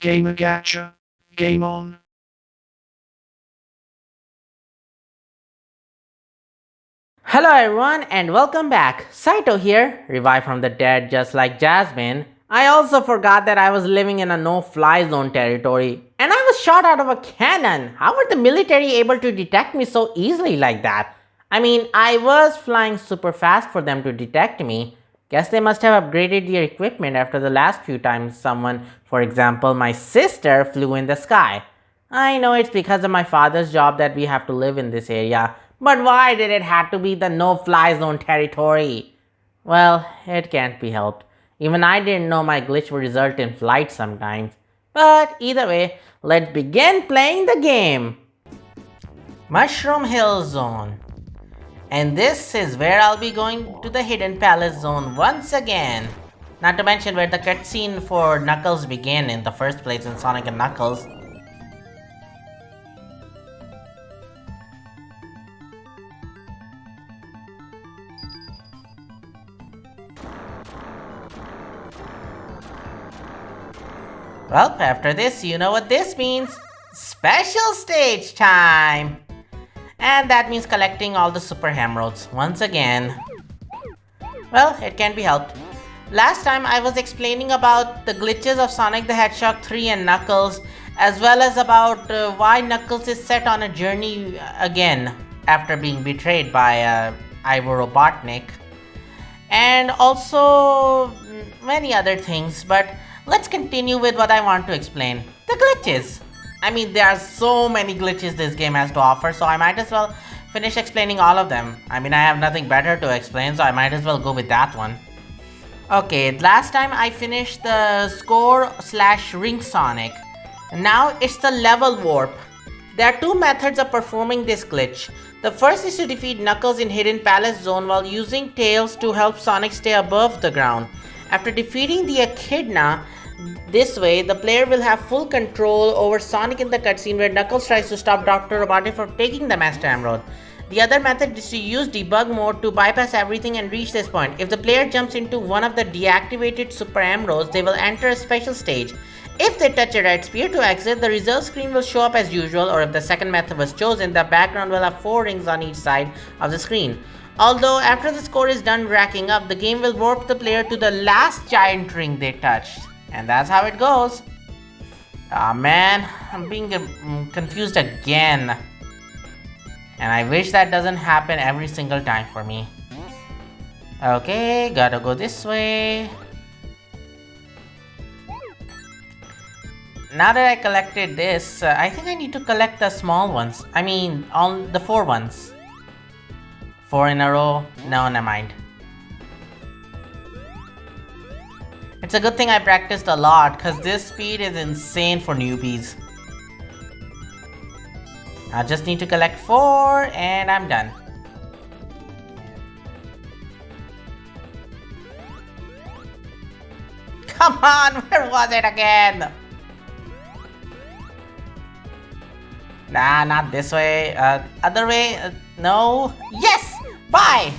Gamer Gacha. Game on. Hello everyone and welcome back. Saito here, revived from the dead just like Jasmine. I also forgot that I was living in a no-fly zone territory and I was shot out of a cannon. How were the military able to detect me so easily like that? I mean, I was flying super fast for them to detect me. Guess they must have upgraded their equipment after the last few times someone, for example my sister, flew in the sky. I know it's because of my father's job that we have to live in this area, but why did it have to be the no-fly zone territory? Well, it can't be helped. Even I didn't know my glitch would result in flight sometimes. But either way, let's begin playing the game. Mushroom Hill Zone. And this is where I'll be going to the Hidden Palace Zone once again. Not to mention where the cutscene for Knuckles began in the first place in Sonic and Knuckles. Well, after this, you know what this means. Special stage time! And that means collecting all the super emeralds once again. Well, it can be helped. Last time I was explaining about the glitches of Sonic the Hedgehog 3 and Knuckles, as well as about why Knuckles is set on a journey again after being betrayed by Ivor Robotnik. And also many other things, but let's continue with what I want to explain. The glitches. I mean, there are so many glitches this game has to offer, so I might as well finish explaining all of them. I mean, I have nothing better to explain, so I might as well go with that one. Okay, last time I finished the score/ring Sonic. Now it's the level warp. There are two methods of performing this glitch. The first is to defeat Knuckles in Hidden Palace Zone while using Tails to help Sonic stay above the ground. After defeating the Echidna, this way, the player will have full control over Sonic in the cutscene where Knuckles tries to stop Dr. Robotnik from taking the Master Emerald. The other method is to use debug mode to bypass everything and reach this point. If the player jumps into one of the deactivated Super Emeralds, they will enter a special stage. If they touch a red sphere to exit, the result screen will show up as usual, or if the second method was chosen, the background will have 4 rings on each side of the screen. Although after the score is done racking up, the game will warp the player to the last giant ring they touched. And that's how it goes. Aw man, I'm being confused again. And I wish that doesn't happen every single time for me. Okay, gotta go this way. Now that I collected this, I think I need to collect the small ones. I mean, all the 4 ones. 4 in a row? No, never mind. It's a good thing I practiced a lot, cause this speed is insane for newbies. I just need to collect 4 and I'm done. Come on, where was it again? Nah, not this way. Other way? No. Yes! Bye!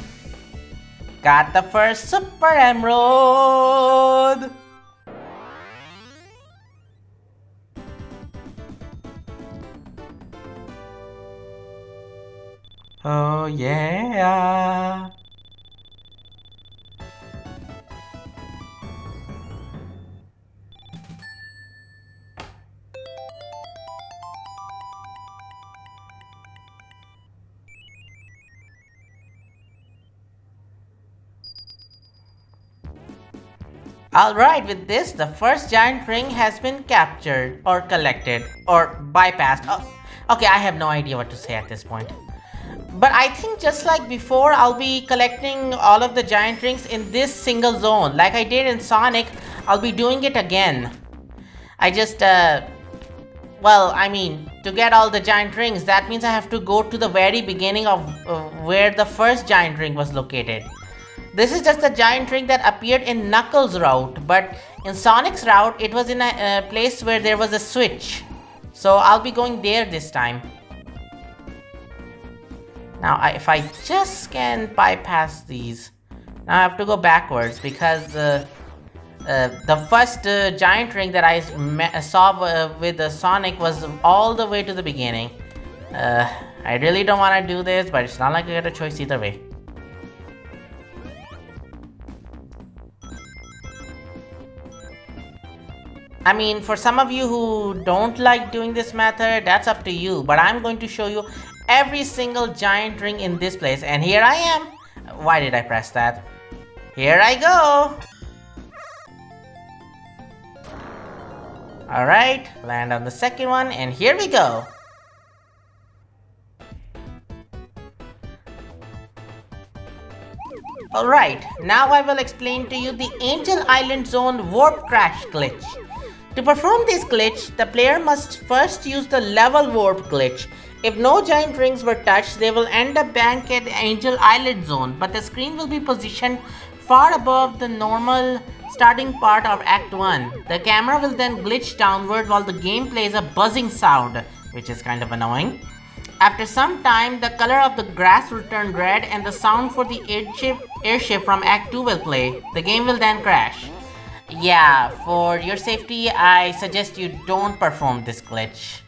Got the first Super Emerald! Oh yeah! Alright, with this, the first giant ring has been captured, or collected, or bypassed. Oh, okay, I have no idea what to say at this point. But I think just like before, I'll be collecting all of the giant rings in this single zone. Like I did in Sonic, I'll be doing it again. I just, well, I mean, to get all the giant rings, that means I have to go to the very beginning of where the first giant ring was located. This is just a giant ring that appeared in Knuckles' route, but in Sonic's route, it was in a place where there was a switch. So I'll be going there this time. Now, if I just can bypass these. Now I have to go backwards because The first giant ring that I saw with Sonic was all the way to the beginning. I really don't want to do this, but it's not like I get a choice either way. I mean, for some of you who don't like doing this method, that's up to you. But I'm going to show you every single giant ring in this place. And here I am. Why did I press that? Here I go. Alright, land on the second one, and here we go. Alright, now I will explain to you the Angel Island Zone Warp Crash glitch. To perform this glitch, the player must first use the level warp glitch. If no giant rings were touched, they will end up back at the Angel Island Zone, but the screen will be positioned far above the normal starting part of Act 1. The camera will then glitch downward while the game plays a buzzing sound, which is kind of annoying. After some time, the color of the grass will turn red and the sound for the airship from Act 2 will play. The game will then crash. Yeah, for your safety, I suggest you don't perform this glitch.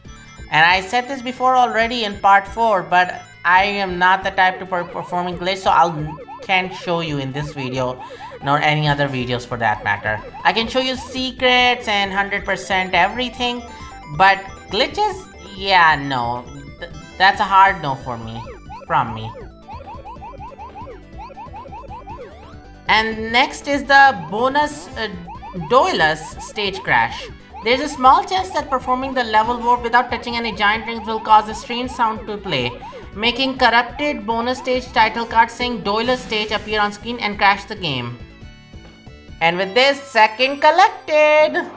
And I said this before already in part 4, but I am not the type to performing glitch, so can't show you in this video, nor any other videos for that matter. I can show you secrets and 100% everything, but glitches? Yeah, no. That's a hard no for me, from me. And next is the bonus Doilus stage crash. There's a small chance that performing the level warp without touching any giant rings will cause a strange sound to play, making corrupted bonus stage title card saying Doilus stage appear on screen and crash the game. And with this, second collected!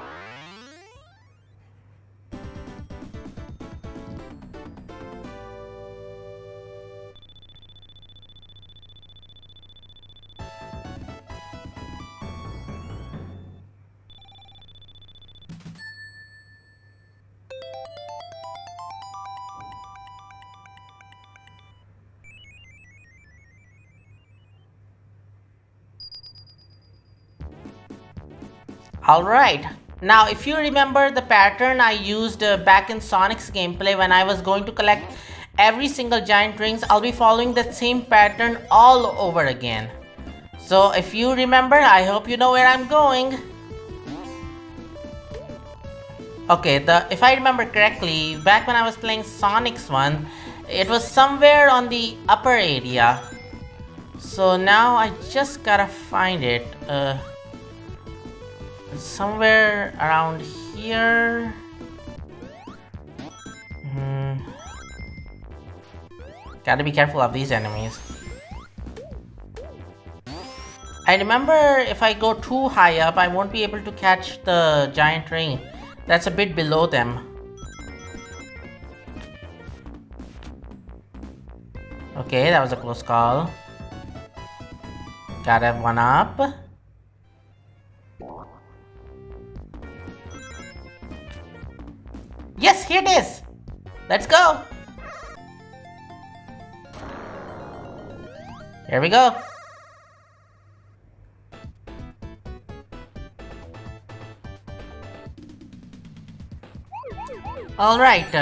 Alright, now if you remember the pattern I used back in Sonic's gameplay when I was going to collect every single giant rings, I'll be following that same pattern all over again. So if you remember, I hope you know where I'm going. Okay, if I remember correctly, back when I was playing Sonic's one, it was somewhere on the upper area. So now I just gotta find it. Somewhere around here. Gotta be careful of these enemies. I remember if I go too high up, I won't be able to catch the giant ring that's a bit below them. Okay, that was a close call. Gotta have one up. Yes, here it is! Let's go! Here we go! Alright,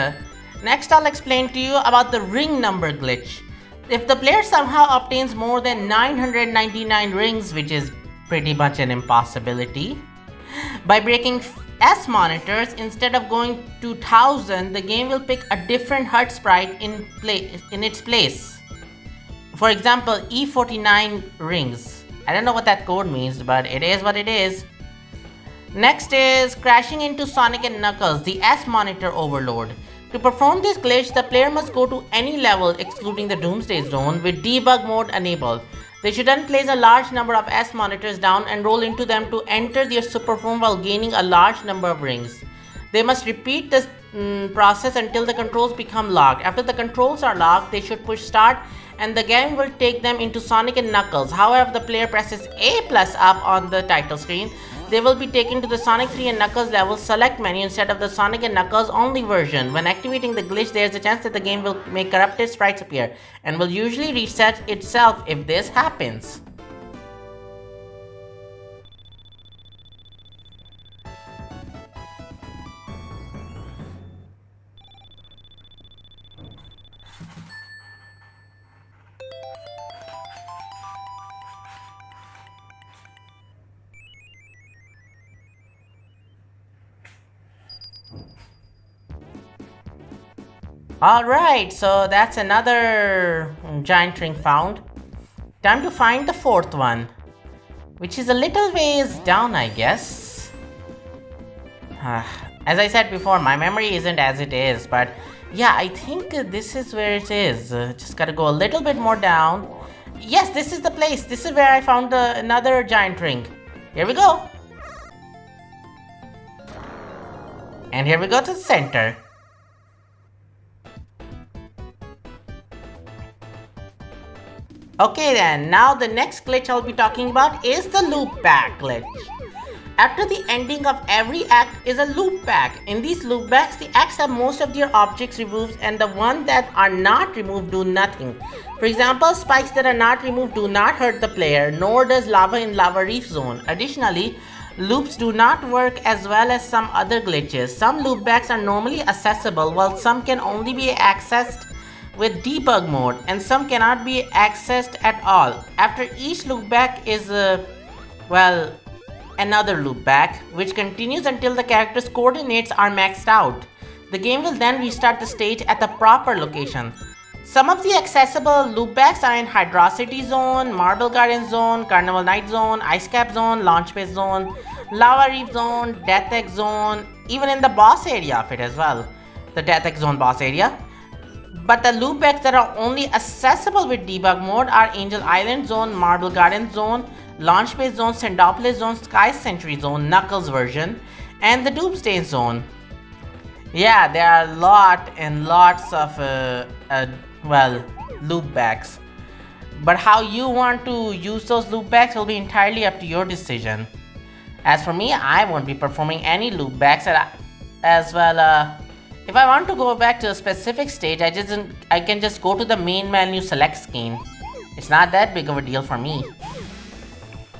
next I'll explain to you about the ring number glitch. If the player somehow obtains more than 999 rings, which is pretty much an impossibility, by breaking S monitors, instead of going to 1000, the game will pick a different HUD sprite in its place. For example, E49 rings. I don't know what that code means, but it is what it is. Next is crashing into Sonic and Knuckles, the S monitor overload. To perform this glitch, the player must go to any level excluding the Doomsday Zone with debug mode enabled. They should then place a large number of S monitors down and roll into them to enter their super form while gaining a large number of rings. They must repeat this process until the controls become locked. After the controls are locked, they should push start and the game will take them into Sonic and Knuckles. However, if the player presses A+ up on the title screen, they will be taken to the Sonic 3 and Knuckles level select menu instead of the Sonic and Knuckles only version. When activating the glitch, there is a chance that the game will make corrupted sprites appear and will usually reset itself if this happens. Alright, so that's another giant ring found. Time to find the fourth one, which is a little ways down, I guess. As I said before, my memory isn't as it is, but yeah, I think this is where it is. Just gotta go a little bit more down. Yes, this is the place. This is where I found another giant ring. Here we go. And here we go to the center. Okay then, now the next glitch I'll be talking about is the loop back glitch. After the ending of every act is a loop back. In these loop backs, the acts have most of their objects removed and the ones that are not removed do nothing. For example, spikes that are not removed do not hurt the player, nor does lava in Lava Reef Zone. Additionally, loops do not work as well as some other glitches. Some loop backs are normally accessible while some can only be accessed with debug mode and some cannot be accessed at all. After each loopback is another loopback which continues until the character's coordinates are maxed out. The game will then restart the stage at the proper location. Some of the accessible loopbacks are in Hydrocity Zone, Marble Garden Zone, Carnival Night Zone, Ice Cap Zone, Launch Base Zone, Lava Reef Zone, Death Egg Zone, even in the boss area of it as well, the Death Egg Zone boss area. But the loopbacks that are only accessible with debug mode are Angel Island Zone, Marble Garden Zone, Launch Base Zone, Sendopolis Zone, Sky Century Zone, Knuckles version, and the Doomsday Zone. Yeah, there are lot and lots of loopbacks. But how you want to use those loopbacks will be entirely up to your decision. As for me, I won't be performing any loopbacks as well. If I want to go back to a specific stage, I can just go to the main menu select screen. It's not that big of a deal for me.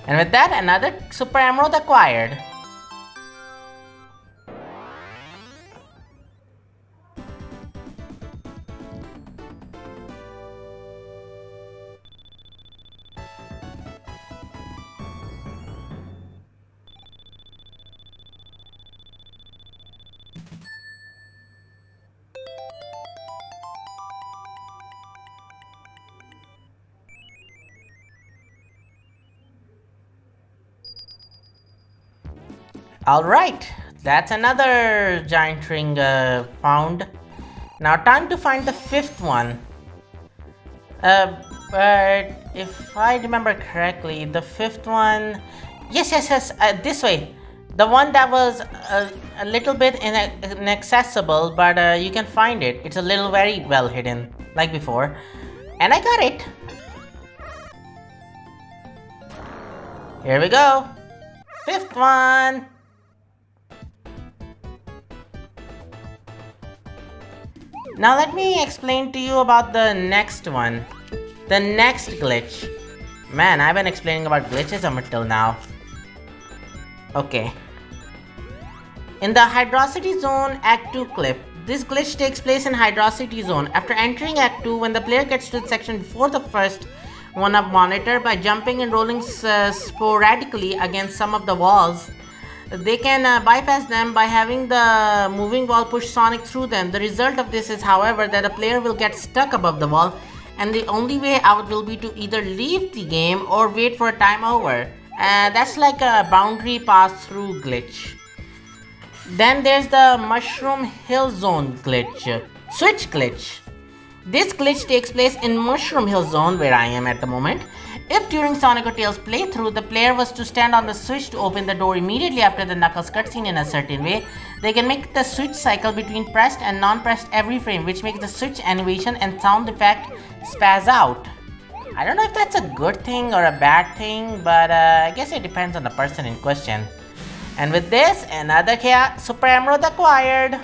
And with that, another Super Emerald acquired. Alright, that's another giant ring found. Now time to find the fifth one. But if I remember correctly, the fifth one... Yes, this way. The one that was a little bit inaccessible, but you can find it. It's a little very well hidden, like before. And I got it. Here we go. Fifth one. Now let me explain to you about the next one. The next glitch. Man, I've been explaining about glitches up until now. Okay. In the Hydrocity Zone Act 2 clip, this glitch takes place in Hydrocity Zone. After entering Act 2, when the player gets to the section before the first one up monitor by jumping and rolling sporadically against some of the walls, they can bypass them by having the moving wall push Sonic through them. The result of this is, however, that a player will get stuck above the wall, and the only way out will be to either leave the game or wait for a time over. That's like a boundary pass-through glitch. Then there's the Mushroom Hill Zone glitch. Switch glitch. This glitch takes place in Mushroom Hill Zone, where I am at the moment. If during Sonic or Tails playthrough, the player was to stand on the switch to open the door immediately after the Knuckles cutscene in a certain way, they can make the switch cycle between pressed and non-pressed every frame, which makes the switch animation and sound effect spaz out. I don't know if that's a good thing or a bad thing, but I guess it depends on the person in question. And with this, another Super Emerald acquired.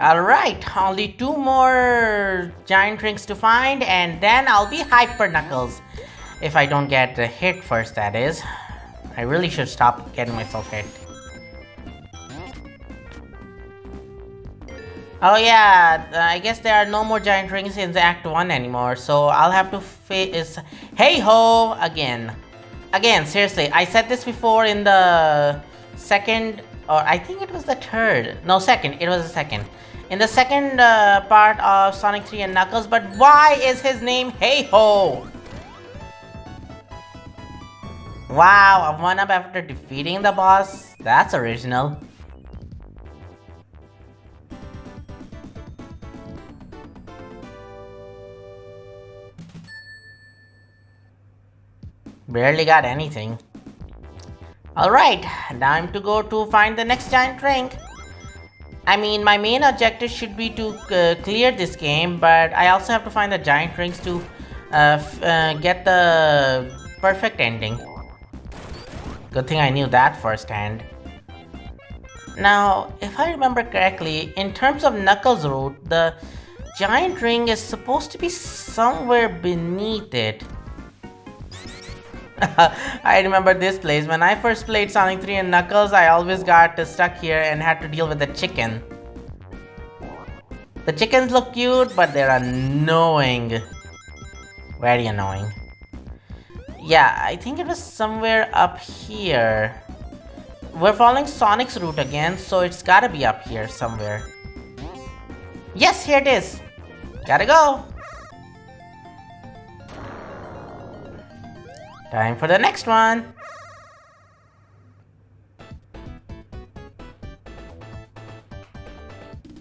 Alright, only 2 more giant rings to find, and then I'll be Hyper Knuckles. If I don't get hit first, that is. I really should stop getting myself hit. Oh yeah, I guess there are no more giant rings in the Act 1 anymore, so I'll have to face Hey-Ho again. Again, seriously, I said this before in the second, or I think it was the third. No, second, it was the second. In the second part of Sonic 3 and Knuckles, but why is his name Hey-Ho? Wow, a 1-up after defeating the boss? That's original. Barely got anything. Alright, time to go to find the next giant ring. I mean, my main objective should be to clear this game, but I also have to find the giant rings to get the perfect ending. Good thing I knew that firsthand. Now, if I remember correctly, in terms of Knuckles' route, the giant ring is supposed to be somewhere beneath it. I remember this place. When I first played Sonic 3 and Knuckles, I always got stuck here and had to deal with the chicken. The chickens look cute, but they're annoying. Very annoying. Yeah, I think it was somewhere up here. We're following Sonic's route again, so it's gotta be up here somewhere. Yes, here it is. Gotta go. Time for the next one.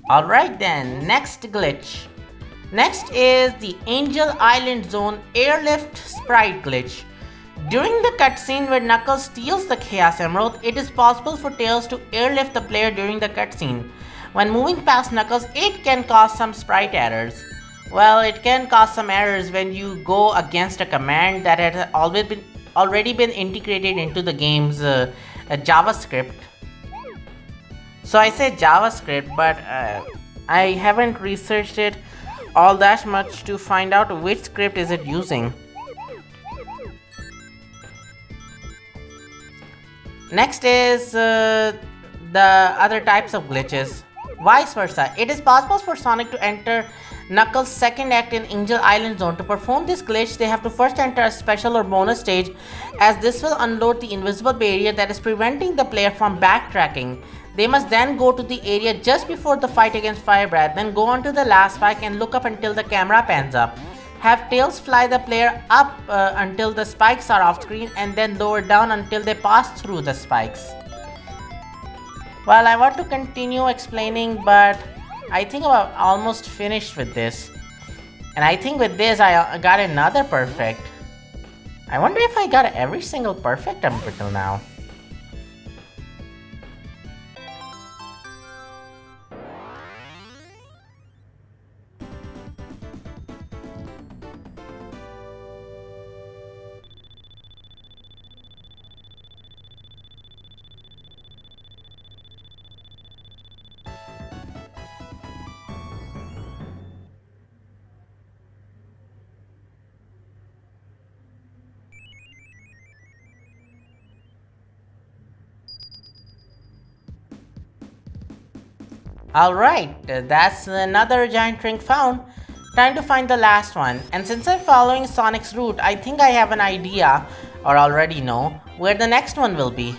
Alright then, next glitch. Next is the Angel Island Zone Airlift Sprite glitch. During the cutscene where Knuckles steals the Chaos Emerald, it is possible for Tails to airlift the player during the cutscene. When moving past Knuckles, it can cause some sprite errors. Well, it can cause some errors when you go against a command that had already been integrated into the game's JavaScript. So I say JavaScript, but I haven't researched it all that much to find out which script is it using. Next is the other types of glitches. Vice versa, it is possible for Sonic to enter Knuckles' second act in Angel Island Zone. To perform this glitch, they have to first enter a special or bonus stage, as this will unload the invisible barrier that is preventing the player from backtracking. They must then go to the area just before the fight against Firebrad, then go onto the last spike and look up until the camera pans up. Have Tails fly the player up until the spikes are off screen, and then lower down until they pass through the spikes. Well, I want to continue explaining, but I think I'm almost finished with this. And I think with this I got another perfect. I wonder if I got every single perfect up until now. Alright, that's another giant ring found. Time to find the last one. And since I'm following Sonic's route, I think I have an idea, or already know, where the next one will be.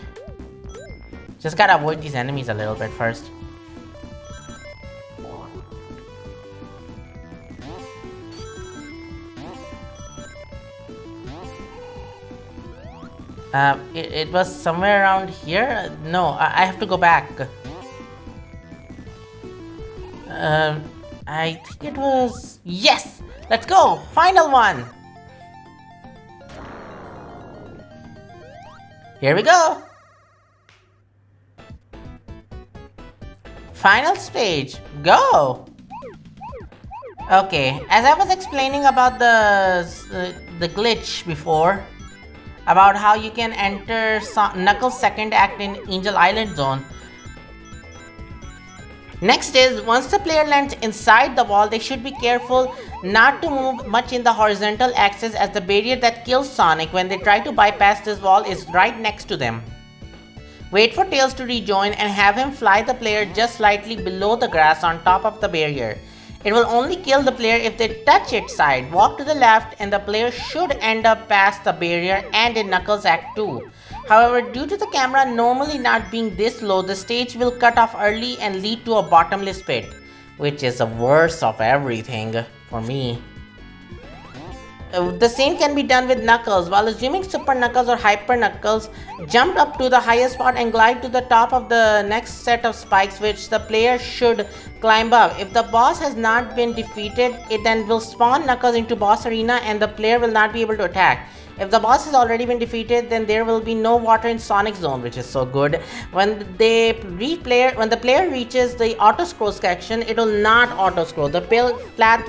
Just gotta avoid these enemies a little bit first. It was somewhere around here? No, I have to go back. I think it was... Yes! Let's go! Final one! Here we go! Final stage, go! Okay, as I was explaining about the glitch before, about how you can enter Knuckles' second act in Angel Island Zone, Next is, once the player lands inside the wall, they should be careful not to move much in the horizontal axis, as the barrier that kills Sonic when they try to bypass this wall is right next to them. Wait for Tails to rejoin and have him fly the player just slightly below the grass on top of the barrier. It will only kill the player if they touch its side. Walk to the left and the player should end up past the barrier and in Knuckles Act 2. However, due to the camera normally not being this low, the stage will cut off early and lead to a bottomless pit, which is the worst of everything for me. The same can be done with Knuckles. While assuming Super Knuckles or Hyper Knuckles, jump up to the highest spot and glide to the top of the next set of spikes, which the player should climb up. If the boss has not been defeated, it then will spawn Knuckles into boss arena and the player will not be able to attack. If the boss has already been defeated, then there will be no water in Sonic Zone, which is so good. When the player reaches the auto scroll section, it will not auto scroll. The path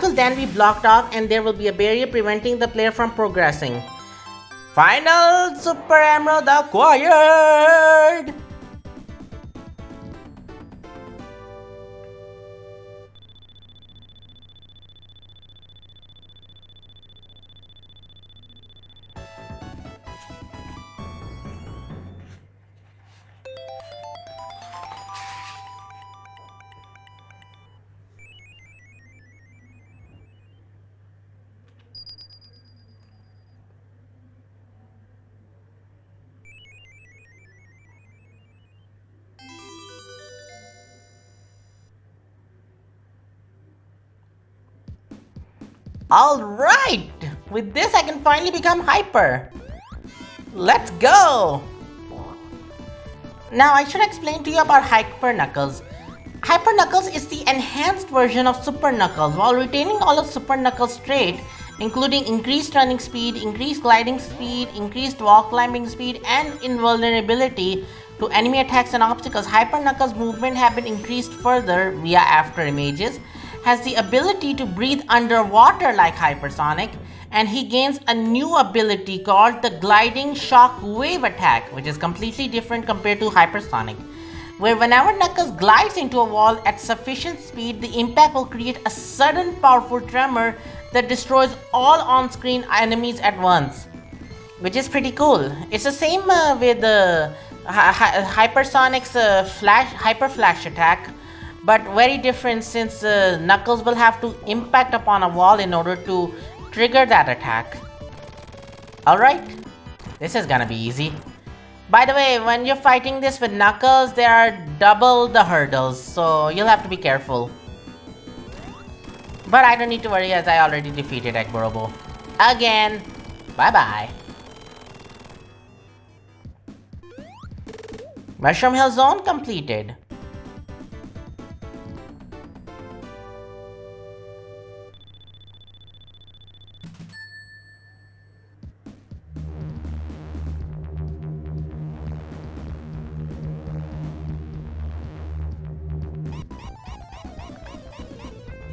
will then be blocked off and there will be a barrier preventing the player from progressing. Final Super Emerald acquired! Alright! With this I can finally become Hyper! Let's go! Now I should explain to you about Hyper Knuckles. Hyper Knuckles is the enhanced version of Super Knuckles while retaining all of Super Knuckles' traits, including increased running speed, increased gliding speed, increased wall climbing speed, and invulnerability to enemy attacks and obstacles. Hyper Knuckles' movement have been increased further via after images, has the ability to breathe underwater like Hypersonic, and he gains a new ability called the Gliding Shock Wave Attack, which is completely different compared to Hypersonic, where whenever Knuckles glides into a wall at sufficient speed, the impact will create a sudden powerful tremor that destroys all on-screen enemies at once, which is pretty cool. It's the same with Hypersonic's Hyper Flash attack, but very different since Knuckles will have to impact upon a wall in order to trigger that attack. Alright, this is gonna be easy. By the way, when you're fighting this with Knuckles, there are double the hurdles, so you'll have to be careful. But I don't need to worry as I already defeated Robo. Again, bye-bye. Mushroom Hill Zone completed.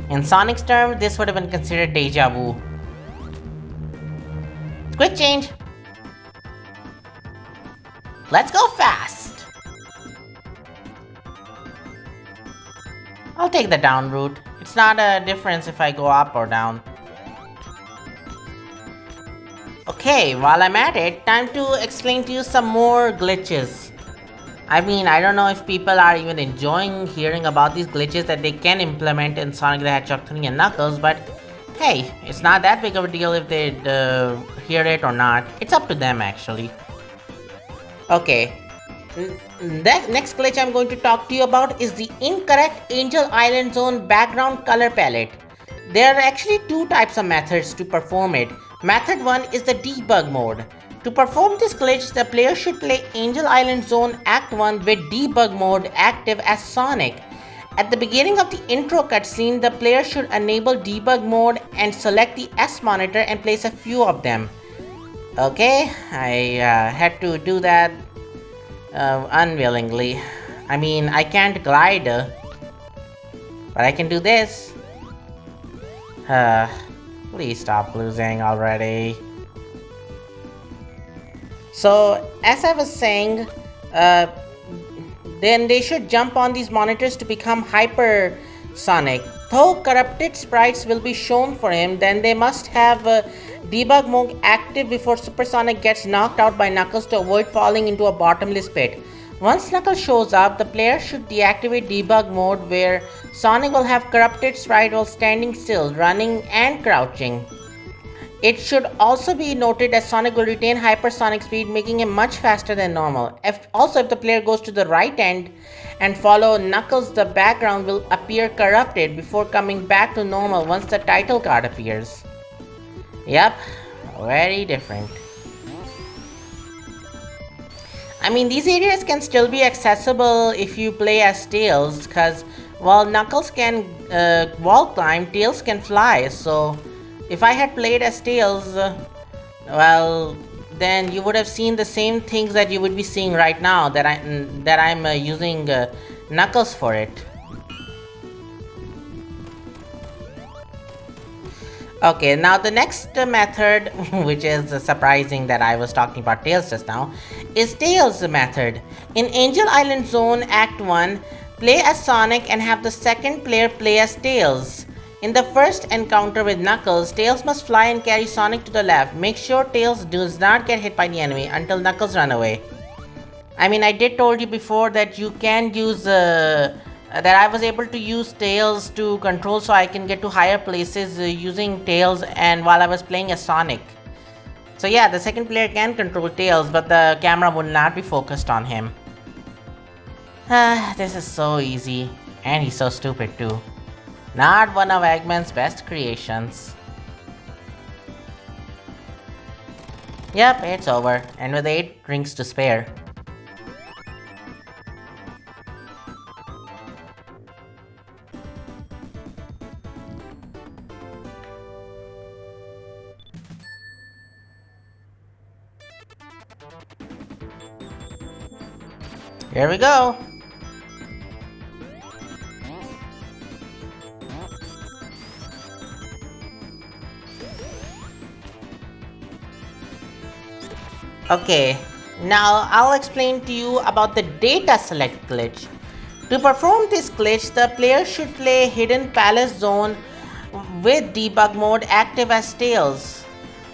In Sonic's term, this would have been considered deja vu. Quick change! Let's go fast! I'll take the down route. It's not a difference if I go up or down. Okay, while I'm at it, time to explain to you some more glitches. I mean, I don't know if people are even enjoying hearing about these glitches that they can implement in Sonic the Hedgehog 3 and Knuckles, but hey, it's not that big of a deal if they hear it or not. It's up to them actually. Okay, the next glitch I'm going to talk to you about is the incorrect Angel Island Zone background color palette. There are actually two types of methods to perform it. Method 1 is the debug mode. To perform this glitch, the player should play Angel Island Zone Act 1 with debug mode active as Sonic. At the beginning of the intro cutscene, the player should enable debug mode and select the S monitor and place a few of them. Okay, I had to do that unwillingly. I mean, I can't glide, but I can do this. Please stop losing already. So, as I was saying, then they should jump on these monitors to become hypersonic. Though corrupted sprites will be shown for him, then they must have debug mode active before Supersonic gets knocked out by Knuckles to avoid falling into a bottomless pit. Once Knuckles shows up, the player should deactivate debug mode where Sonic will have corrupted sprite while standing still, running and crouching. It should also be noted that Sonic will retain hypersonic speed, making him much faster than normal. If the player goes to the right end and follow Knuckles, the background will appear corrupted before coming back to normal once the title card appears. Yep, very different. I mean, these areas can still be accessible if you play as Tails, because while Knuckles can wall climb, Tails can fly, so if I had played as Tails, well, then you would have seen the same things that you would be seeing right now that I'm using Knuckles for it. Okay, now the next method, which is surprising that I was talking about Tails just now, is Tails method. In Angel Island Zone Act 1, play as Sonic and have the second player play as Tails. In the first encounter with Knuckles, Tails must fly and carry Sonic to the left. Make sure Tails does not get hit by the enemy until Knuckles run away. I mean, I did told you before that you can use that I was able to use Tails to control so I can get to higher places using Tails and while I was playing as Sonic. So yeah, the second player can control Tails, but the camera will not be focused on him. This is so easy, and he's so stupid too. Not one of Eggman's best creations. Yep, it's over, and with 8 drinks to spare. Here we go! Okay, now I'll explain to you about the data select glitch. To perform this glitch, the player should play Hidden Palace Zone with debug mode active as Tails.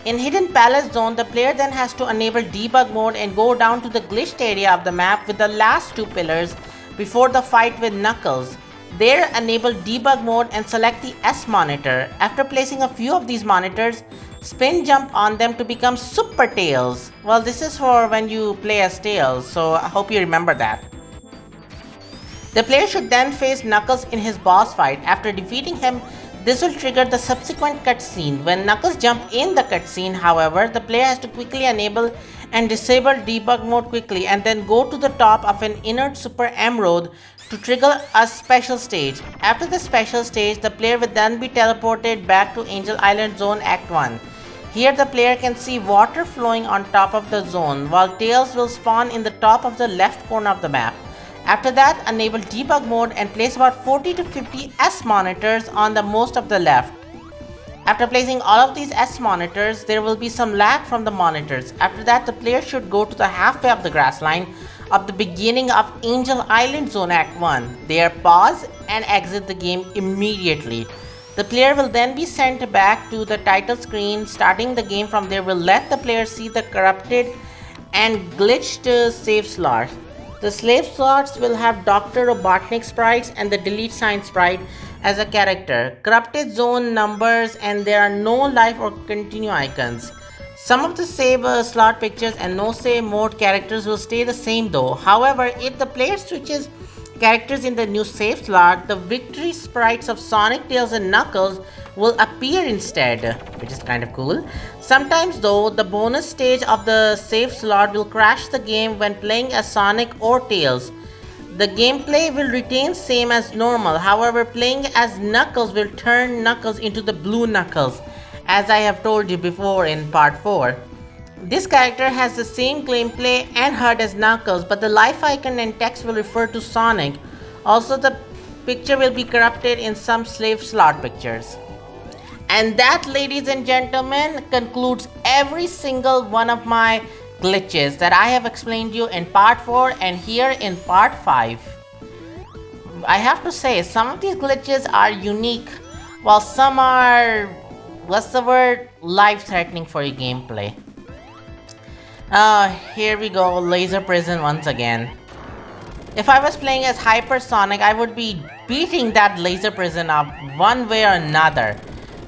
In Hidden Palace Zone, the player then has to enable debug mode and go down to the glitched area of the map with the last 2 pillars before the fight with Knuckles. There, enable debug mode and select the S monitor. After placing a few of these monitors, spin jump on them to become Super Tails. Well, this is for when you play as Tails, so I hope you remember that. The player should then face Knuckles in his boss fight. After defeating him, this will trigger the subsequent cutscene. When Knuckles jump in the cutscene, however, the player has to quickly enable and disable debug mode quickly and then go to the top of an inert Super Emerald to trigger a special stage. After the special stage, the player will then be teleported back to Angel Island Zone Act 1. Here the player can see water flowing on top of the zone, while Tails will spawn in the top of the left corner of the map. After that, enable debug mode and place about 40 to 50 S monitors on the most of the left. After placing all of these S monitors, there will be some lag from the monitors. After that, the player should go to the halfway of the grass line of the beginning of Angel Island Zone Act 1. There, pause and exit the game immediately. The player will then be sent back to the title screen. Starting the game from there will let the player see the corrupted and glitched save slots. The slave slots will have Dr. Robotnik sprites and the delete sign sprite as a character, corrupted zone numbers, and there are no life or continue icons. Some of the save slot pictures and no save mode characters will stay the same though. However, if the player switches characters in the new save slot, the victory sprites of Sonic, Tails, and Knuckles will appear instead, which is kind of cool. Sometimes though, the bonus stage of the save slot will crash the game when playing as Sonic or Tails. The gameplay will retain same as normal, however playing as Knuckles will turn Knuckles into the blue Knuckles, as I have told you before in part 4. This character has the same gameplay and HUD as Knuckles, but the life icon and text will refer to Sonic. Also, the picture will be corrupted in some slave slot pictures. And that, ladies and gentlemen, concludes every single one of my glitches that I have explained you in part 4 and here in part 5. I have to say, some of these glitches are unique, while some are, what's the word, life-threatening for your gameplay. Here we go, laser prison once again. If I was playing as Hypersonic, I would be beating that laser prison up one way or another.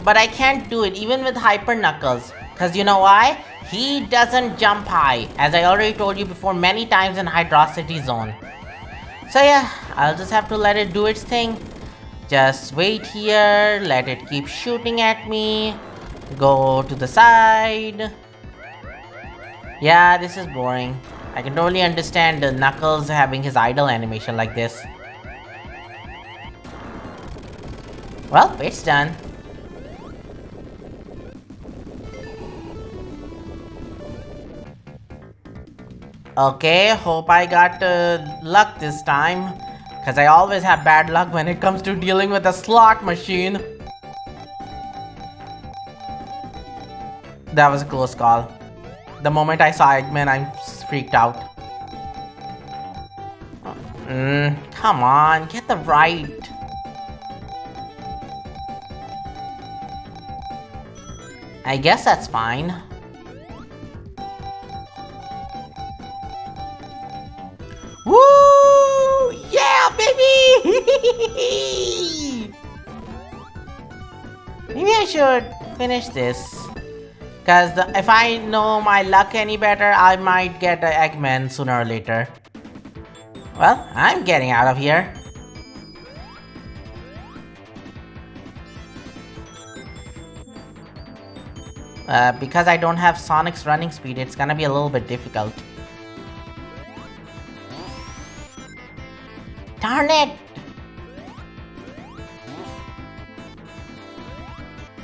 But I can't do it even with Hyper Knuckles. Cause you know why? He doesn't jump high, as I already told you before many times in Hydrocity zone. So yeah, I'll just have to let it do its thing. Just wait here, let it keep shooting at me. Go to the side. Yeah, this is boring. I can totally understand the Knuckles having his idle animation like this. Well, it's done. Okay, hope I got luck this time. Because I always have bad luck when it comes to dealing with a slot machine. That was a close call. The moment I saw Eggman, I freaked out. Come on, get the right. I guess that's fine. Woo! Yeah, baby! Maybe I should finish this. Because if I know my luck any better, I might get an Eggman sooner or later. Well, I'm getting out of here. Because I don't have Sonic's running speed, it's gonna be a little bit difficult. Darn it!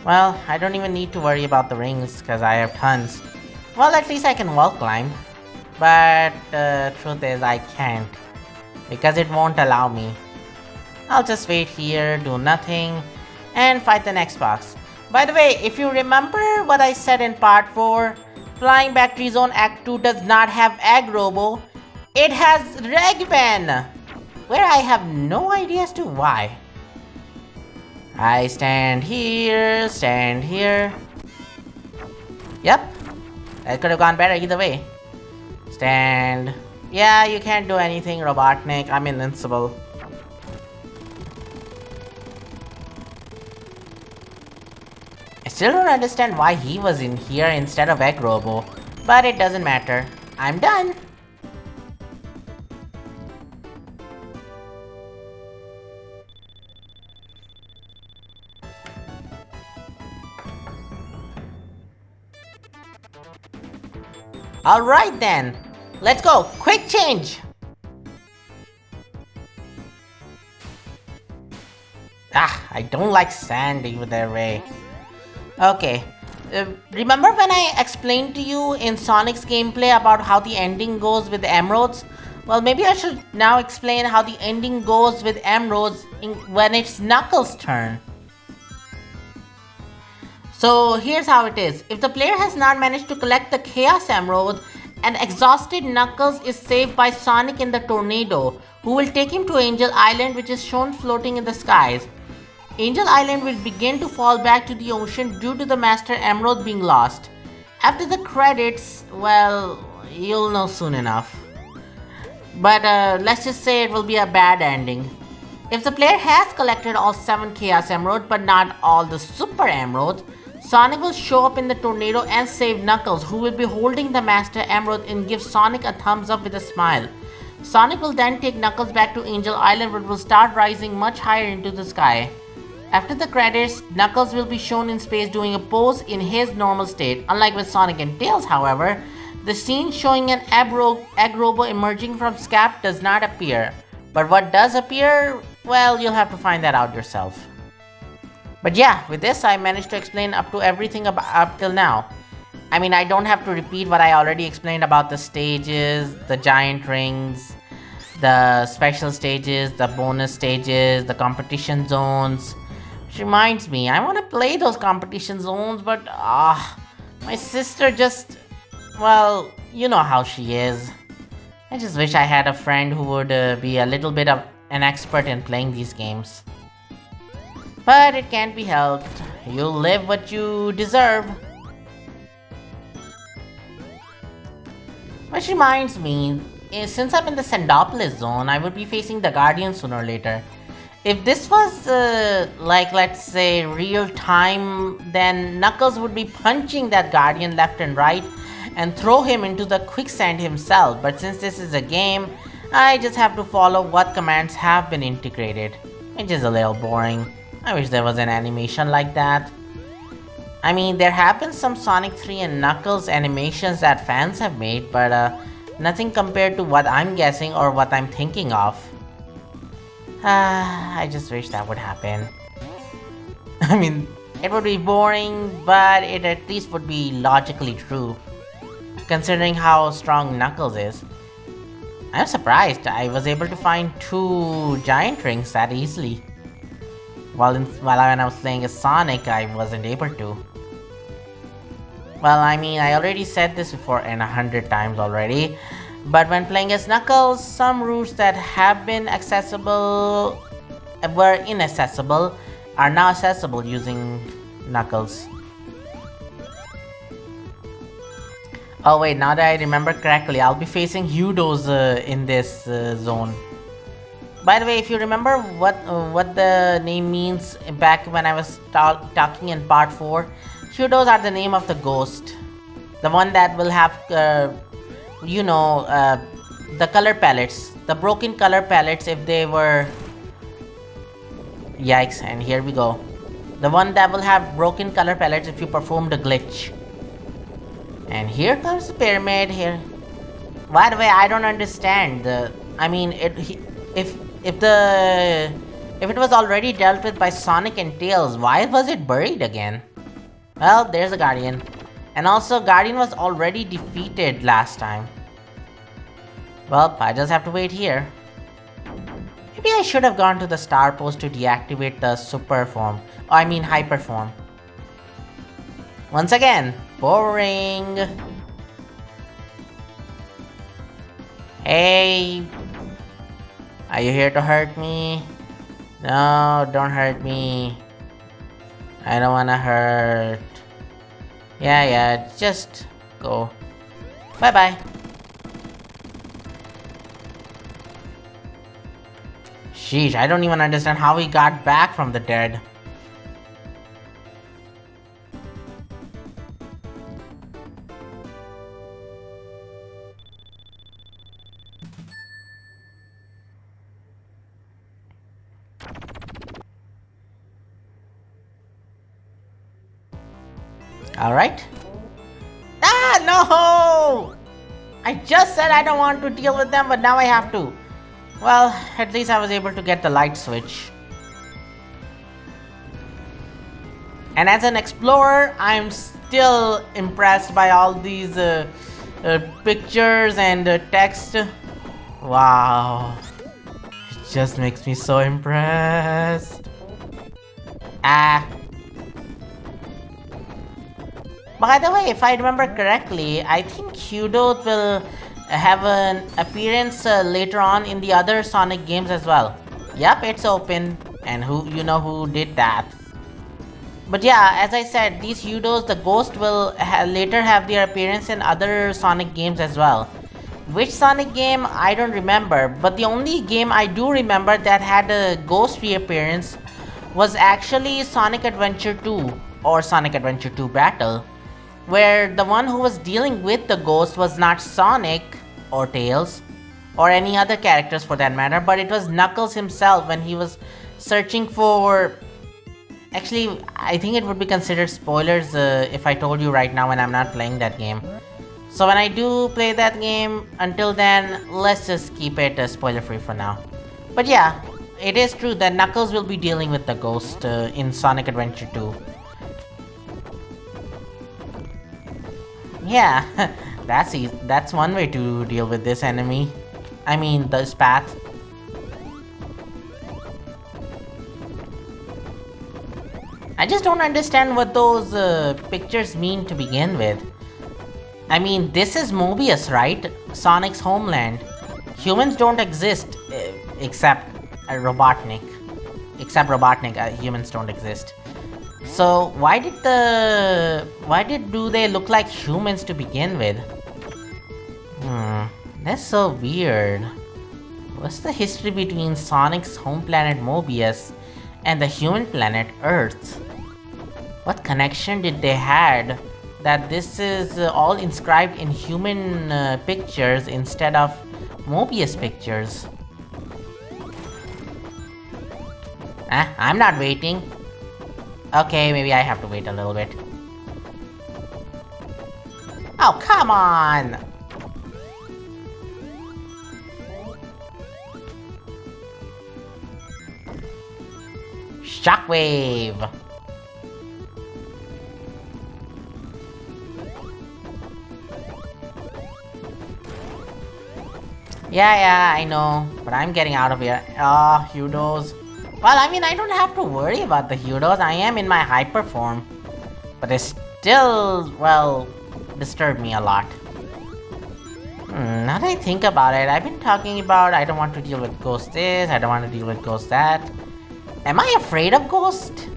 Well, I don't even need to worry about the rings because I have tons. Well, at least I can wall climb. But the truth is I can't. Because it won't allow me. I'll just wait here, do nothing, and fight the next boss. By the way, if you remember what I said in part 4, Flying Battery Zone Act 2 does not have Egg Robo. It has Eggman! Where I have no idea as to why. I stand here, stand here. Yep, that could have gone better either way. Stand. Yeah, you can't do anything, Robotnik. I'm invincible. I still don't understand why he was in here instead of Egg Robo, but it doesn't matter. I'm done. Alright then, let's go, quick change! I don't like sand either way. Okay, remember when I explained to you in Sonic's gameplay about how the ending goes with emeralds? Well, maybe I should now explain how the ending goes with emeralds when it's Knuckles' turn. So here's how it is. If the player has not managed to collect the Chaos Emerald, an exhausted Knuckles is saved by Sonic in the tornado, who will take him to Angel Island, which is shown floating in the skies. Angel Island will begin to fall back to the ocean due to the Master Emerald being lost. After the credits, well, you'll know soon enough. But let's just say it will be a bad ending. If the player has collected all 7 Chaos Emeralds but not all the Super Emeralds, Sonic will show up in the tornado and save Knuckles, who will be holding the Master Emerald and give Sonic a thumbs up with a smile. Sonic will then take Knuckles back to Angel Island, but will start rising much higher into the sky. After the credits, Knuckles will be shown in space doing a pose in his normal state. Unlike with Sonic and Tails, however, the scene showing an Egg Robo emerging from Scap does not appear. But what does appear, well, you'll have to find that out yourself. But yeah, with this I managed to explain up to everything up till now. I mean, I don't have to repeat what I already explained about the stages, the giant rings, the special stages, the bonus stages, the competition zones. Which reminds me, I want to play those competition zones, but my sister just, well, You know how she is. I just wish I had a friend who would be a little bit of an expert in playing these games. But it can't be helped. You live what you deserve. Which reminds me, since I'm in the Sandopolis zone, I would be facing the Guardian sooner or later. If this was, like, let's say, real time, then Knuckles would be punching that Guardian left and right and throw him into the quicksand himself. But since this is a game, I just have to follow what commands have been integrated, which is a little boring. I wish there was an animation like that. I mean, there have been some Sonic 3 and Knuckles animations that fans have made, but nothing compared to what I'm guessing or what I'm thinking of. I just wish that would happen. I mean, it would be boring, but it at least would be logically true, considering how strong Knuckles is. I'm surprised I was able to find 2 giant rings that easily. When I was playing as Sonic, I wasn't able to. Well, I mean, I already said this before and 100 times already, but when playing as Knuckles, some routes that have been were inaccessible, are now accessible using Knuckles. Oh wait, now that I remember correctly, I'll be facing Hudos in this zone. By the way, if you remember what the name means back when I was talking in part 4, Hudos are the name of the ghost. The one that will have, the color palettes. The broken color palettes if they were... Yikes, and here we go. The one that will have broken color palettes if you performed a glitch. And here comes the pyramid here. By the way, I don't understand. If it was already dealt with by Sonic and Tails, why was it buried again? Well, there's a Guardian. And also, Guardian was already defeated last time. Well, I just have to wait here. Maybe I should have gone to the star post to deactivate the hyper form. Once again, boring. Hey, are you here to hurt me? No, don't hurt me. I don't wanna hurt. Yeah, just go. Bye-bye. Sheesh, I don't even understand how he got back from the dead. Alright. Ah, no! I just said I don't want to deal with them, but now I have to. Well, at least I was able to get the light switch. And as an explorer, I'm still impressed by all these pictures and text. Wow. It just makes me so impressed. By the way, if I remember correctly, I think Hudo will have an appearance later on in the other Sonic games as well. Yep, it's open, and who did that. But yeah, as I said, these Hudos, the ghost will later have their appearance in other Sonic games as well. Which Sonic game, I don't remember, but the only game I do remember that had a ghost reappearance was actually Sonic Adventure 2 or Sonic Adventure 2 Battle, where the one who was dealing with the ghost was not Sonic or Tails or any other characters for that matter, but it was Knuckles himself when he was searching for... Actually, I think it would be considered spoilers if I told you right now when I'm not playing that game. So when I do play that game, until then, let's just keep it spoiler free for now. But yeah, it is true that Knuckles will be dealing with the ghost in Sonic Adventure 2. Yeah, that's one way to deal with this enemy. I mean, this path. I just don't understand what those pictures mean to begin with. I mean, this is Mobius, right? Sonic's homeland. Humans don't exist, except Robotnik. Except Robotnik, humans don't exist. So why do they look like humans to begin with? That's so weird. What's the history between Sonic's home planet Mobius and the human planet Earth? What connection did they had that this is all inscribed in human pictures instead of Mobius pictures? I'm not waiting. Okay, maybe I have to wait a little bit. Oh, come on! Shockwave! Yeah, I know, but I'm getting out of here. Oh, Hudos. Well, I mean, I don't have to worry about the Hudos. I am in my hyper form. But they still, well, disturb me a lot. Now that I think about it, I've been talking about I don't want to deal with Ghost this, I don't want to deal with Ghost that. Am I afraid of Ghost?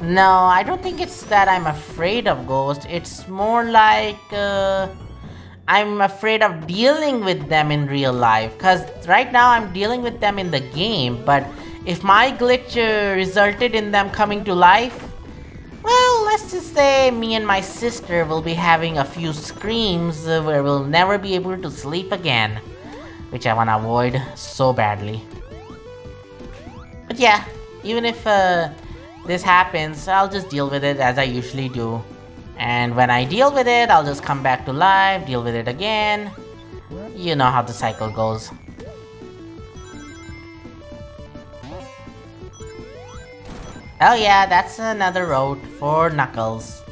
No, I don't think it's that I'm afraid of Ghost. It's more like, I'm afraid of dealing with them in real life. Cause right now I'm dealing with them in the game, but if my glitch resulted in them coming to life, well, let's just say me and my sister will be having a few screams where we'll never be able to sleep again. Which I wanna avoid so badly. But yeah, even if this happens, I'll just deal with it as I usually do. And when I deal with it, I'll just come back to life, deal with it again. You know how the cycle goes. Oh yeah, that's another road for Knuckles.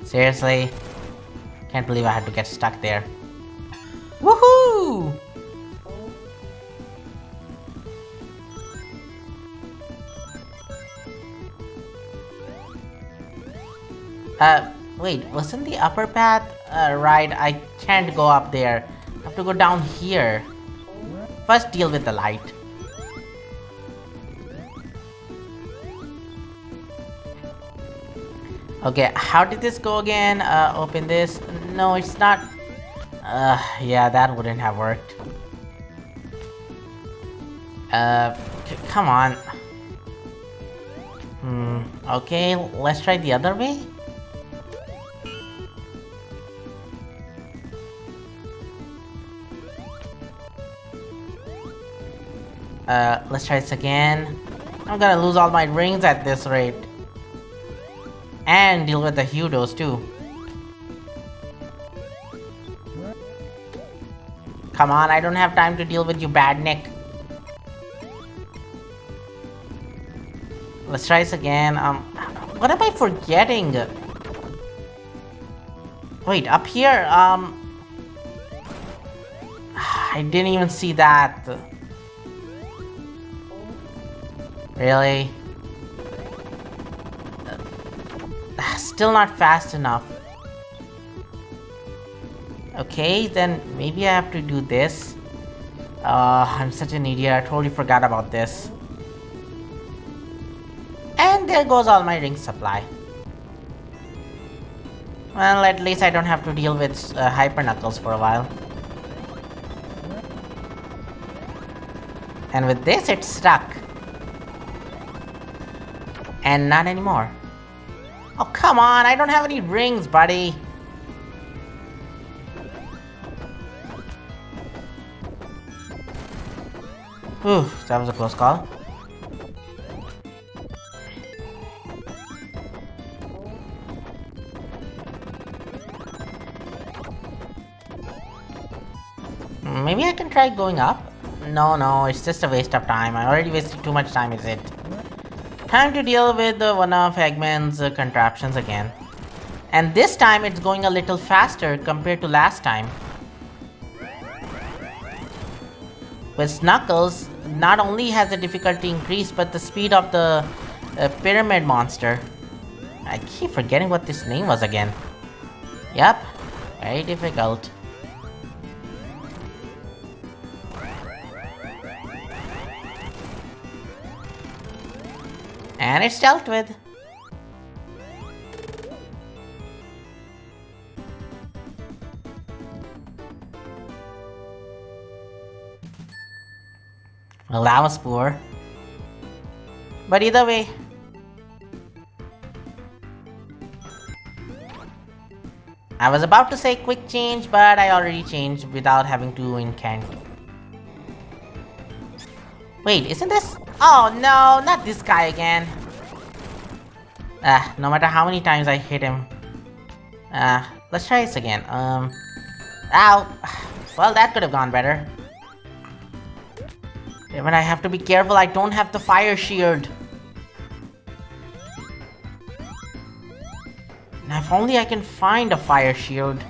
Seriously? Can't believe I had to get stuck there. Woohoo! Wait, wasn't the upper path right? I can't go up there. I have to go down here. First deal with the light. Okay, how did this go again? Open this. No, it's not. Yeah, that wouldn't have worked. Come on. Okay, let's try the other way. Let's try this again. I'm gonna lose all my rings at this rate. And deal with the Hudos too. Come on, I don't have time to deal with you, Badnik. Let's try this again. What am I forgetting? Wait, up here, I didn't even see that. Really? Still not fast enough. Okay, then maybe I have to do this. I'm such an idiot, I totally forgot about this. And there goes all my ring supply. Well, at least I don't have to deal with Hyper Knuckles for a while. And with this, it's stuck. And not anymore. Oh, come on, I don't have any rings, buddy. Whew, that was a close call. Maybe I can try going up? No, it's just a waste of time. I already wasted too much time, is it? Time to deal with one of Eggman's contraptions again. And this time it's going a little faster compared to last time. With Knuckles, not only has the difficulty increased, but the speed of the pyramid monster. I keep forgetting what this name was again. Yep, very difficult. And it's dealt with. Well, that was poor. But either way. I was about to say quick change, but I already changed without having to incant. Wait, isn't this... Oh no, not this guy again. No matter how many times I hit him. Let's try this again. Ow. Well, that could have gone better. But I have to be careful, I don't have the fire shield. Now, if only I can find a fire shield.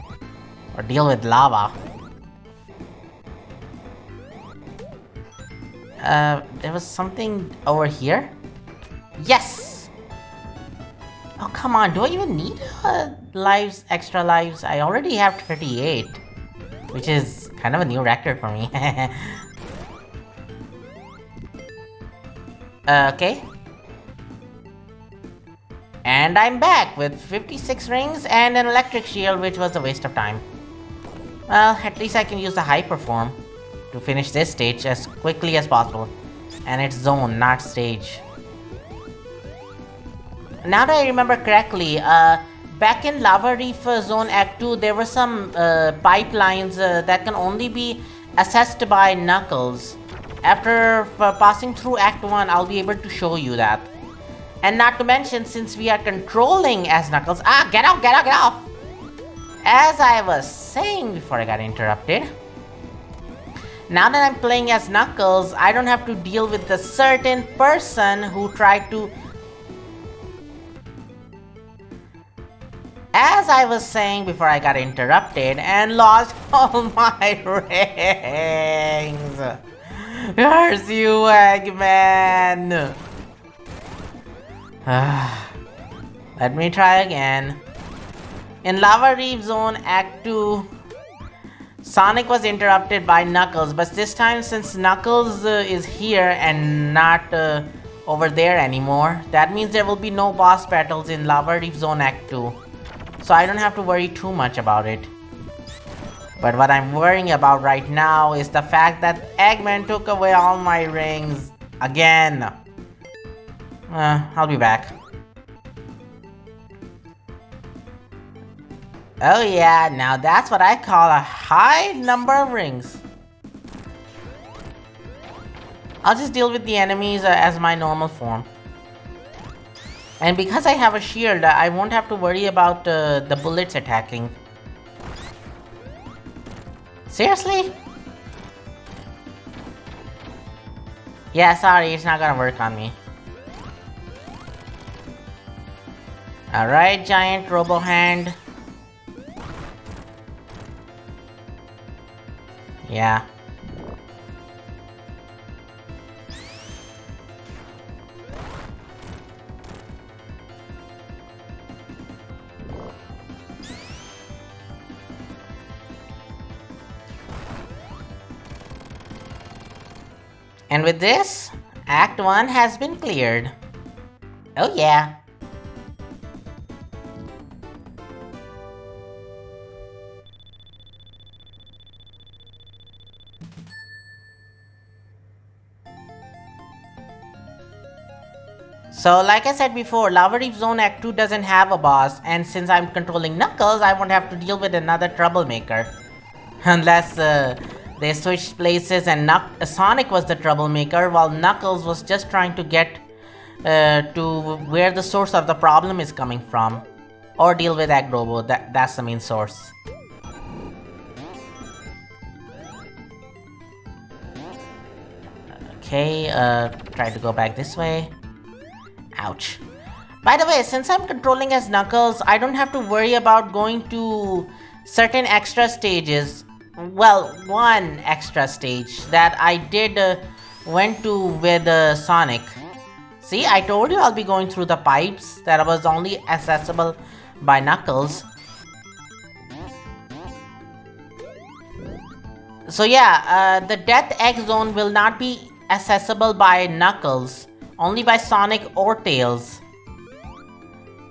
Or deal with lava. There was something over here? Yes! Oh, come on, do I even need lives, extra lives? I already have 38. Which is kind of a new record for me. Okay. And I'm back with 56 rings and an electric shield, which was a waste of time. Well, at least I can use the hyper form to finish this stage as quickly as possible. And it's zone, not stage. Now that I remember correctly, back in Lava Reef Zone Act 2, there were some pipelines that can only be accessed by Knuckles. After passing through Act 1, I'll be able to show you that. And not to mention, since we are controlling as Knuckles... Ah, get off, get off, get off! As I was saying before I got interrupted, now that I'm playing as Knuckles, I don't have to deal with the certain person who tried to... As I was saying before I got interrupted and lost all my rings. Curse you, Eggman! Let me try again. In Lava Reef Zone Act 2, Sonic was interrupted by Knuckles, but this time since Knuckles is here and not over there anymore, that means there will be no boss battles in Lava Reef Zone Act 2. So I don't have to worry too much about it. But what I'm worrying about right now is the fact that Eggman took away all my rings again. I'll be back. Oh yeah, now that's what I call a high number of rings. I'll just deal with the enemies as my normal form. And because I have a shield, I won't have to worry about the bullets attacking. Seriously? Yeah, sorry, it's not gonna work on me. Alright, giant robo hand. Yeah. And with this, Act 1 has been cleared. Oh yeah. So like I said before, Lava Reef Zone Act 2 doesn't have a boss, and since I'm controlling Knuckles, I won't have to deal with another troublemaker. Unless they switched places and Sonic was the troublemaker while Knuckles was just trying to get to where the source of the problem is coming from. Or deal with Egg Robo, that's the main source. Okay, try to go back this way. Ouch. By the way, since I'm controlling as Knuckles, I don't have to worry about going to certain extra stages well, one extra stage that I did went to with Sonic. See, I told you I'll be going through the pipes that was only accessible by Knuckles. So yeah, the Death Egg Zone will not be accessible by Knuckles, only by Sonic or Tails.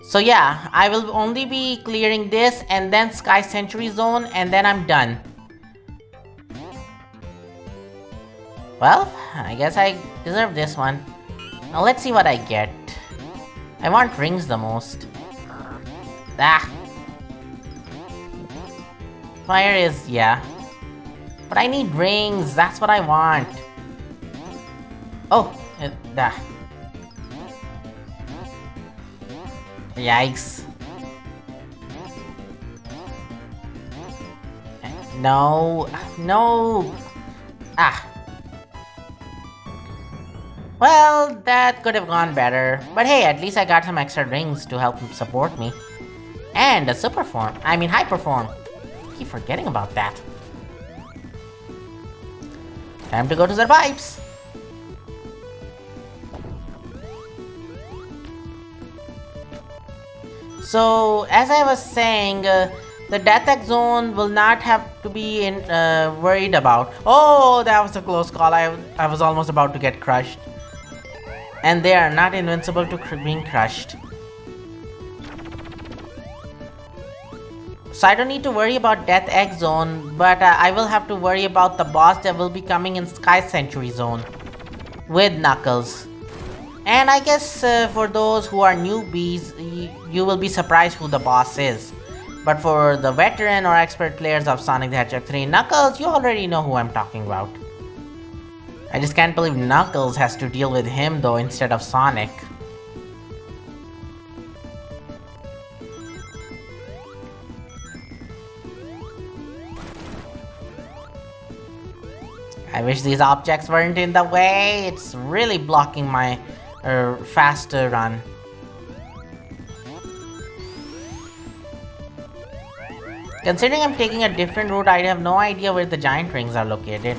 So yeah, I will only be clearing this and then Sky Century Zone and then I'm done. Well, I guess I deserve this one. Now let's see what I get. I want rings the most. Ah! Fire is, yeah. But I need rings, that's what I want. Oh, yikes. No, no. Ah. Well, that could have gone better. But hey, at least I got some extra rings to help support me. And a super form. I mean hyper form. I keep forgetting about that. Time to go to the pipes. So, as I was saying, the Death Egg Zone will not have to be worried about. Oh, that was a close call. I was almost about to get crushed. And they are not invincible to being crushed. So I don't need to worry about Death Egg Zone, but I will have to worry about the boss that will be coming in Sky Century Zone with Knuckles. And I guess for those who are newbies, you will be surprised who the boss is. But for the veteran or expert players of Sonic the Hedgehog 3 Knuckles, you already know who I'm talking about. I just can't believe Knuckles has to deal with him though instead of Sonic. I wish these objects weren't in the way. It's really blocking my faster run. Considering I'm taking a different route, I have no idea where the giant rings are located.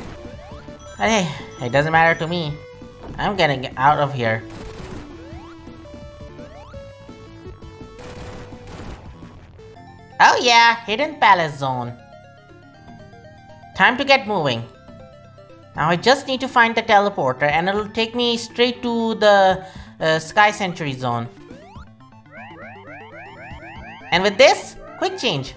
But hey, it doesn't matter to me. I'm getting out of here. Oh yeah, Hidden Palace Zone. Time to get moving. Now I just need to find the teleporter and it'll take me straight to the Sky Century Zone. And with this, quick change.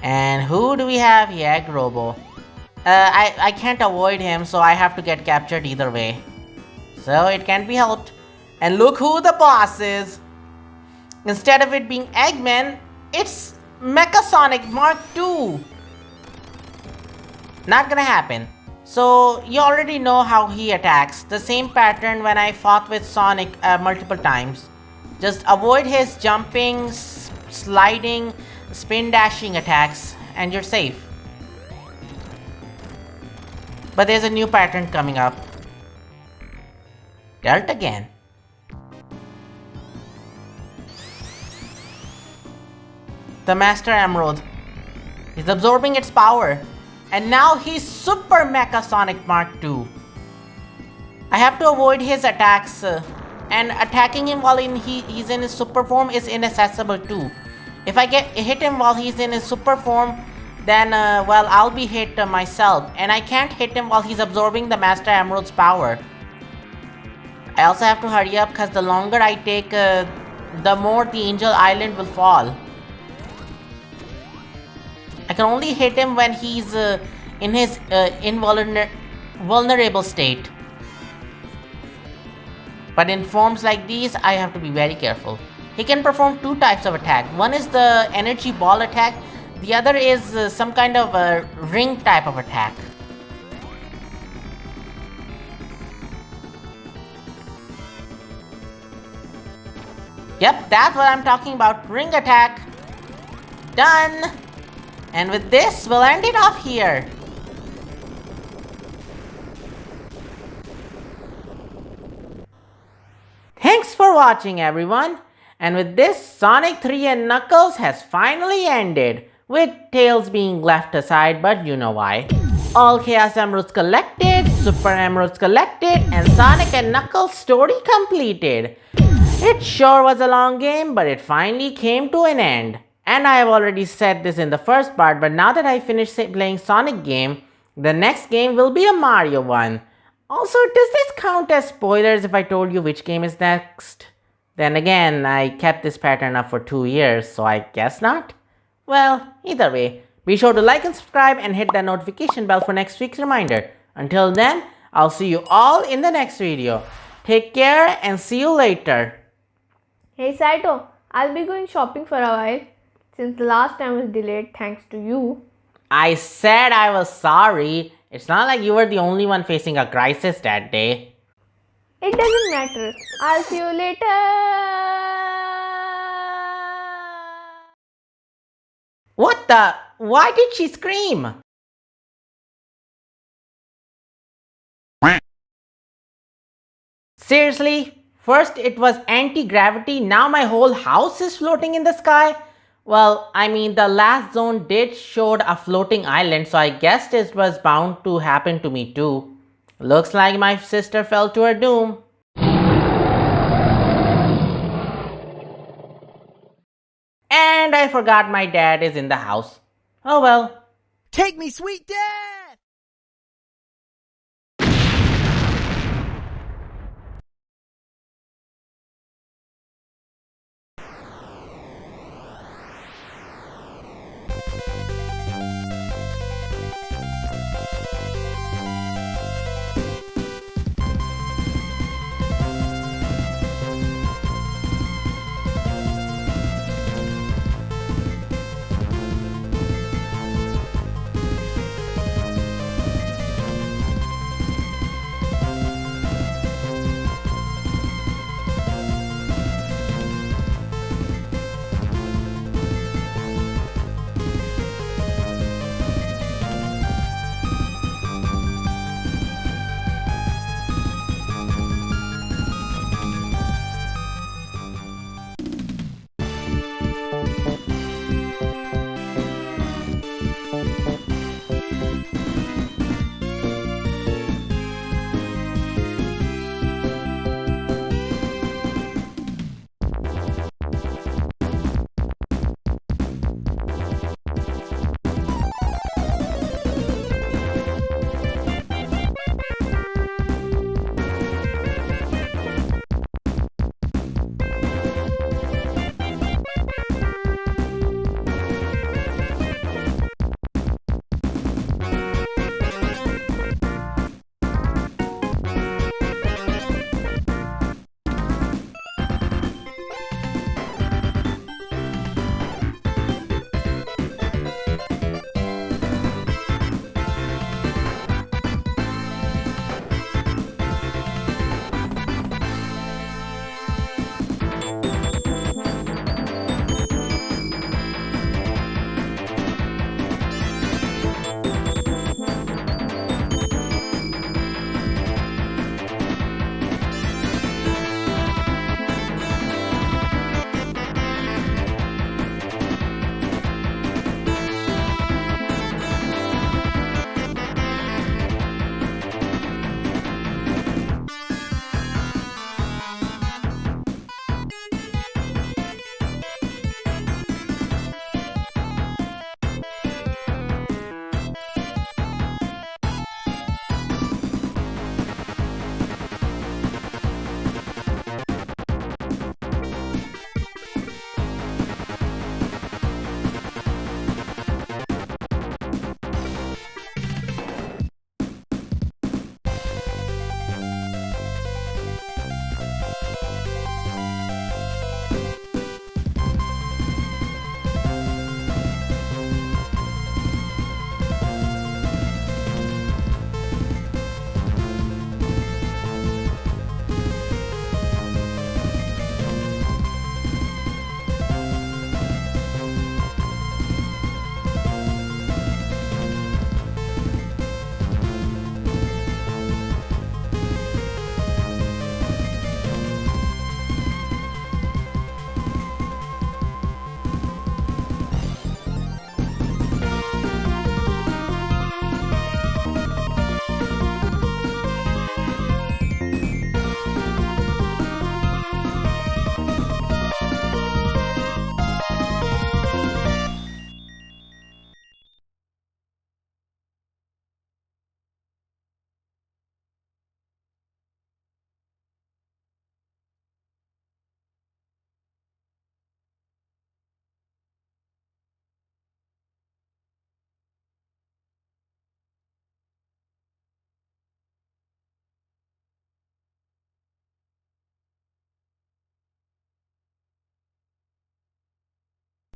And who do we have here? Egg Robo. I can't avoid him, so I have to get captured either way. So it can't be helped. And look who the boss is. Instead of it being Eggman, it's Mecha Sonic Mark II. Not gonna happen. So you already know how he attacks. The same pattern when I fought with Sonic multiple times. Just avoid his jumping, sliding, spin dashing attacks and you're safe. But there's a new pattern coming up. Dealt again. The Master Emerald. He's absorbing its power. And now he's Super Mecha Sonic Mark II. I have to avoid his attacks. And attacking him while he's in his super form is inaccessible too. If I hit him while he's in his super form, then well, I'll be hit myself. And I can't hit him while he's absorbing the Master Emerald's power. I also have to hurry up because the longer I take, the more the Angel Island will fall. I can only hit him when he's in his vulnerable state. But in forms like these, I have to be very careful. He can perform two types of attack. One is the energy ball attack. The other is some kind of a ring type of attack. Yep, that's what I'm talking about. Ring attack. Done. And with this, we'll end it off here. Thanks for watching, everyone. And with this, Sonic 3 and Knuckles has finally ended, with Tails being left aside, but you know why. All Chaos Emeralds collected, Super Emeralds collected, and Sonic and Knuckles story completed. It sure was a long game, but it finally came to an end. And I have already said this in the first part, but now that I finished playing Sonic game, the next game will be a Mario one. Also, does this count as spoilers if I told you which game is next? Then again, I kept this pattern up for 2 years, so I guess not? Well, either way, be sure to like and subscribe and hit that notification bell for next week's reminder. Until then, I'll see you all in the next video. Take care and see you later. Hey Saito, I'll be going shopping for a while since the last time was delayed thanks to you. I said I was sorry. It's not like you were the only one facing a crisis that day. It doesn't matter. I'll see you later. What the? Why did she scream? Seriously? First it was anti-gravity, now my whole house is floating in the sky? Well, I mean, the last zone did showed a floating island, so I guess this was bound to happen to me too. Looks like my sister fell to her doom. And I forgot my dad is in the house. Oh well. Take me, sweet dad!